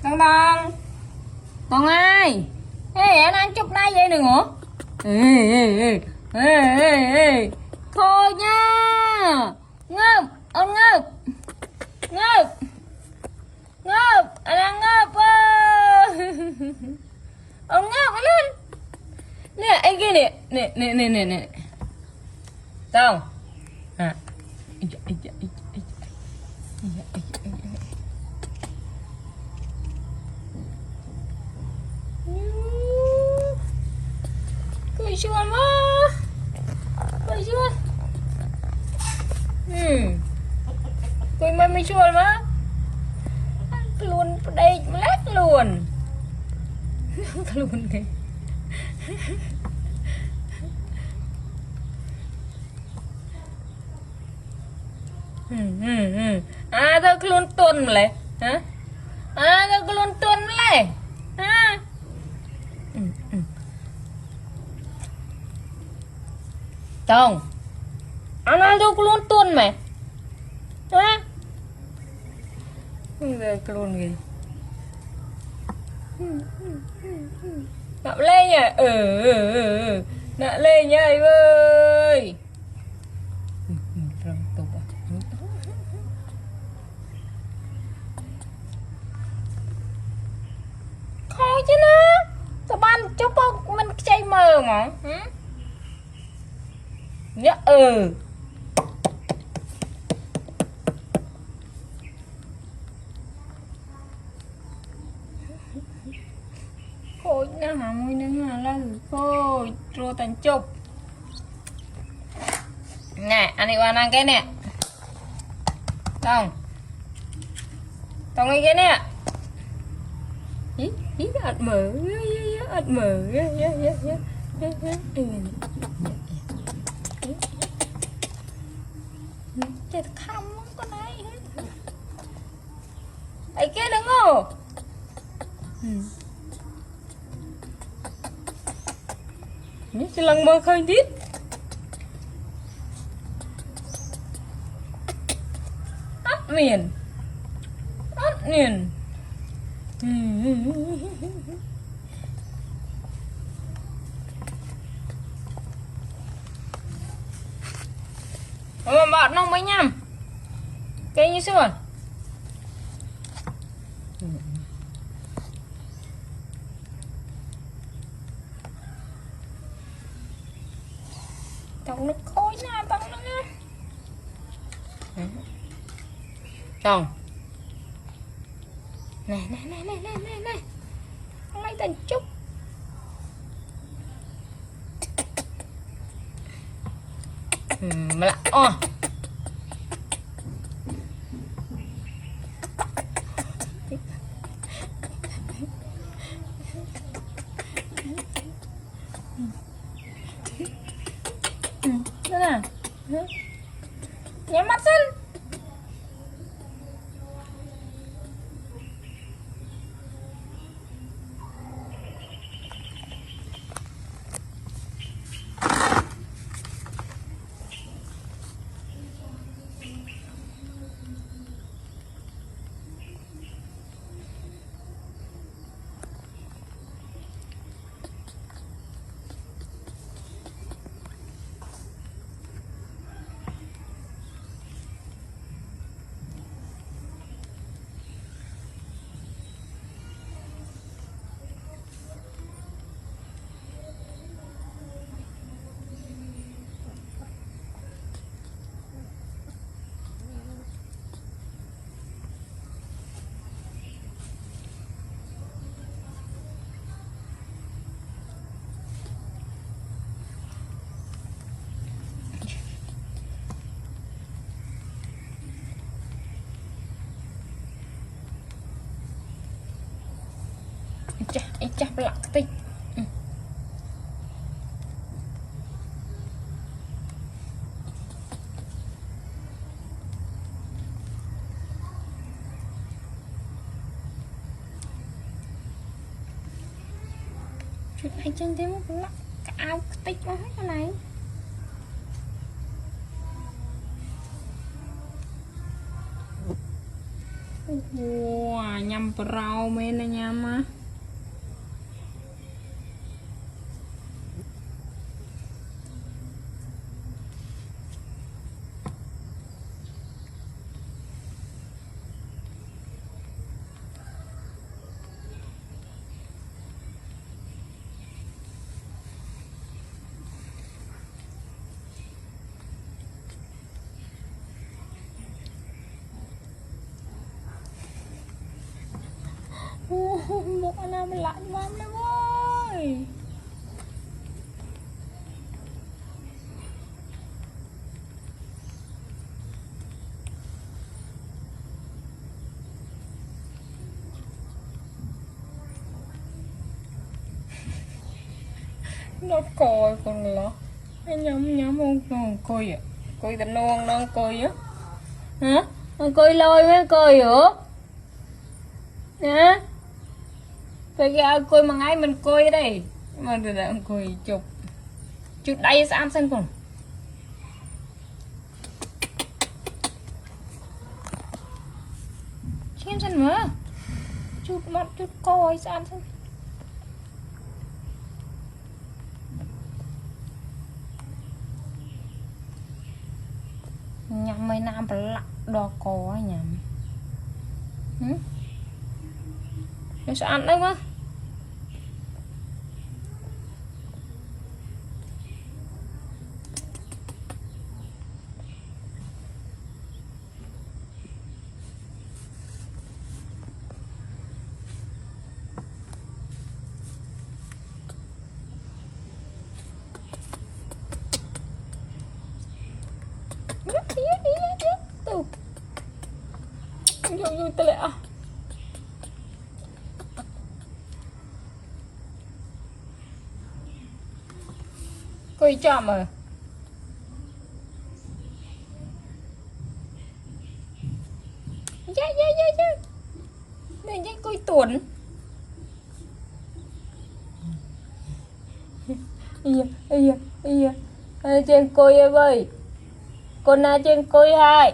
Tông Tông ơi. Ê anh ăn chụp nay vậy đừng hả? Ê thôi nha. Ngợp ông ngợp ngợp ngợp anh ăn ngợp ông ngợp lên nè anh kia nè Tông à cười chuồn quá cười chuồn cười mày chuồn quá luôn đây lát luôn luôn kìa à tao luôn tuần lại hả à tao luôn tuần lại ha Tông anh ăn tao luôn tuần mày hả giờ luôn gì nặng lên nhỉ nặng lên nha em ơi khó chứ nó sao ban chúc mình chạy mờ mà nhá khôi nó hả môi nó hả là khôi rồi thành chục nè anh đi qua ăn cái nè Tông cái nè ý ật mở chết không con này ấy kia đứng không chỉ lần mơ khơi tít ắt miền mà bạn nó mới nhầm cái như xuân Tông nó khối nha Tông nó nha Tông này lấy thành chút mà lại nè nhắm mắt xin chắc lặng tích chuyện này trên thế một lặng áo tích quá hết cái này Wow, nhầm rau mấy nè nhầm á. Một anh em lại mắm đấy ơi. Nó coi con lọ. Nhắm nhắm không coi à. Coi tao non non coi á. Hả? Con coi lôi mấy coi hả? Hả? Coi kìa coi mà ngay mình coi ở đây. Mà từ từ coi chụp. Chút đây sao xem cùng. Xem mà. Chút mắt chút coi sao xem. Nhắm mấy năm phải lặng đo có nhắm. Nó sẽ ăn đấy mà. Tuh. Yuk telek ah. Coi chậm rồi. Dạ. Này nhá coi tuần. Ây da. Trên coi ơi. Con na trên coi hai.